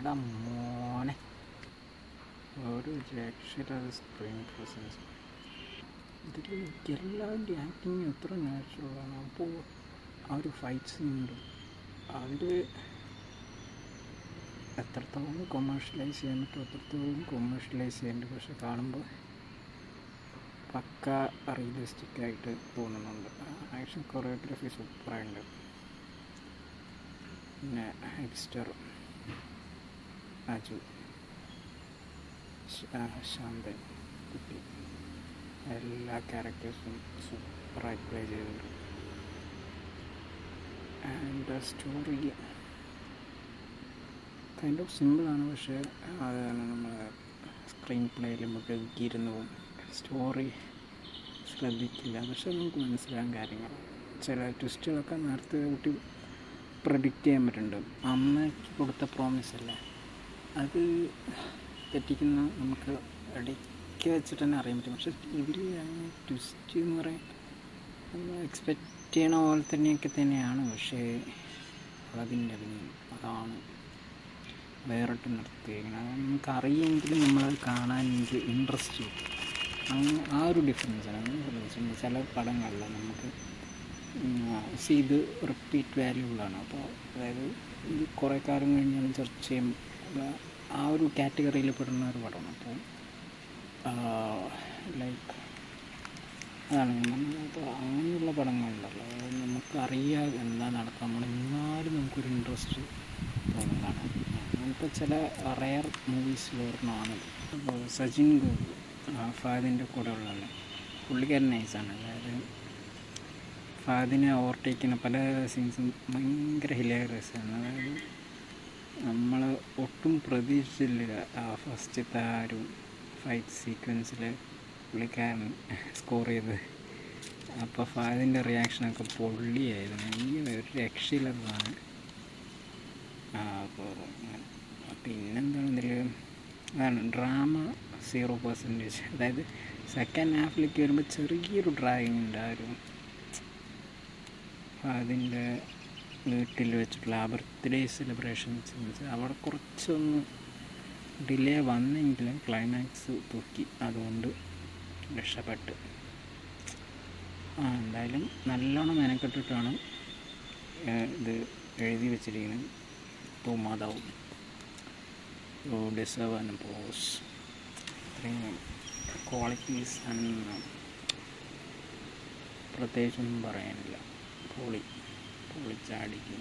എടാ മോനെ ഒരു രക്ഷയില്ലാതെ സ്ക്രീൻ പ്രസൻസ്. ഇതിൽ എല്ലാവരുടെയും ആക്ടിങ് എത്ര നാച്ചുറലാണ്. അപ്പോൾ ആ ഒരു ഫൈറ്റ് സീനുണ്ട്, അതിൽ എത്രത്തോളം കൊമേഴ്ഷ്യലൈസ് ചെയ്യാൻ പറ്റും അത്രത്തോളം കൊമേഴ്ഷ്യലൈസ് ചെയ്യുന്നുണ്ട്. പക്ഷെ കാണുമ്പോൾ പക്ക റിയലിസ്റ്റിക്കായിട്ട് തോന്നുന്നുണ്ട്. ആക്ഷൻ കൊറിയോഗ്രാഫി സൂപ്പറായിട്ടുണ്ട്. പിന്നെ ഹെക്സ്റ്റർ, അജു, ശാന്തൻ, കുട്ടി, എല്ലാ ക്യാരക്ടേഴ്സും സൂപ്പറായി പ്ലേ ചെയ്തിട്ടുണ്ട്. ആൻഡ് സ്റ്റോറി കൈൻഡ് ഓഫ് സിമ്പിളാണ്, പക്ഷേ അതാണ് നമ്മൾ സ്ക്രീൻ പ്ലേയിൽ നമുക്ക് ഇരുന്ന് പോകും. സ്റ്റോറി ശ്രദ്ധിക്കില്ല, പക്ഷെ നമുക്ക് മനസ്സിലാകാൻ കാര്യങ്ങൾ. ചില ട്വിസ്റ്റുകളൊക്കെ നേരത്തെ കുട്ടി പ്രഡിക്റ്റ് ചെയ്യാൻ പറ്റുന്നുണ്ട്. അമ്മയ്ക്ക് കൊടുത്ത പ്രോമിസ് അല്ലേ, അത് തെറ്റിക്കുന്ന നമുക്ക് ഇടയ്ക്ക് വെച്ചിട്ട് തന്നെ അറിയാൻ പറ്റും. പക്ഷെ ഇതിൽ ട്വിസ്റ്റ് എന്ന് പറയാൻ നമ്മൾ എക്സ്പെക്റ്റ് ചെയ്യണ പോലെ തന്നെയാണ്. പക്ഷേ അതിൻ്റെ അഭിനയം അതാണ് വേറിട്ട് നിർത്തിയിരിക്കുന്നത്. അത് നമുക്കറിയെങ്കിലും നമ്മളത് കാണാൻ എനിക്ക് ഇൻട്രസ്റ്റ് കിട്ടും. അങ്ങനെ ആ ഒരു ഡിഫറൻസാണ് ശ്രദ്ധിച്ചിട്ടുണ്ട്. ചില പടങ്ങളിൽ നമുക്ക് ഇത് റിപ്പീറ്റ് വാല്യൂകളാണ്. അപ്പോൾ അതായത് ഇത് കുറേ കാലം കഴിഞ്ഞാൽ ചർച്ച ചെയ്യും ആ ഒരു കാറ്റഗറിയിൽ പെടുന്ന ഒരു പടമാണ്. അപ്പോൾ ലൈക്ക് അതാണ് അപ്പോൾ അങ്ങനെയുള്ള പടങ്ങളുണ്ടല്ലോ, അതായത് നമുക്കറിയാം എന്താ നടക്കുക, നമ്മളെന്നാലും നമുക്കൊരു ഇൻട്രസ്റ്റ് തോന്നുന്നതാണ്. അങ്ങനത്തെ ചില റെയർ മൂവീസ് ഒരെണ്ണമാണത്. അപ്പോൾ സച്ചിൻ ഗോപു ഫഹദിൻ്റെ കൂടെ ഉള്ളതല്ലേ, പുള്ളിക്കാരൻ നൈസാണ്. അതായത് ഫഹദിനെ ഓവർടേക്ക് ചെയ്യുന്ന പല സീൻസും ഭയങ്കര ഹിലേറിയസാണ്. അതായത് നമ്മൾ ഒട്ടും പ്രതീക്ഷിച്ചില്ല ഫസ്റ്റത്തെ ആ ഒരു ഫൈറ്റ് സീക്വൻസിൽ പുള്ളിക്കാരൻ സ്കോർ ചെയ്ത്. അപ്പോൾ ഫഹദിൻ്റെ റിയാക്ഷനൊക്കെ പൊള്ളിയായിരുന്നു. എനിക്ക് ഒരു രക്ഷയില്ലാത്തതാണ്. അപ്പോൾ പിന്നെന്താണ് ഇതിൽ അതാണ് ഡ്രാമ 0%. അതായത് സെക്കൻഡ് ഹാഫിലേക്ക് വരുമ്പോൾ ചെറിയൊരു ഡ്രായിങ് ഉണ്ട്. ആ ഒരു അതിൻ്റെ വീട്ടിൽ വെച്ചിട്ടുള്ള ആ ബർത്ത്ഡേ സെലിബ്രേഷൻസ് അവിടെ കുറച്ചൊന്ന് ഡിലേ വന്നെങ്കിലും ക്ലൈമാക്സ് തൂക്കി, അതുകൊണ്ട് രക്ഷപ്പെട്ട്. എന്തായാലും നല്ലോണം മെനക്കെട്ടിട്ടാണ് ഇത് എഴുതി വെച്ചിരിക്കുന്നത്. തോമാതാവും ഡിസേർവ് ആൻഡ് പോസ് ഇത്രയും ക്വാളിറ്റീസ് പ്രത്യേകിച്ചൊന്നും പറയാനില്ല. പൊളിച്ചാടിക്കും.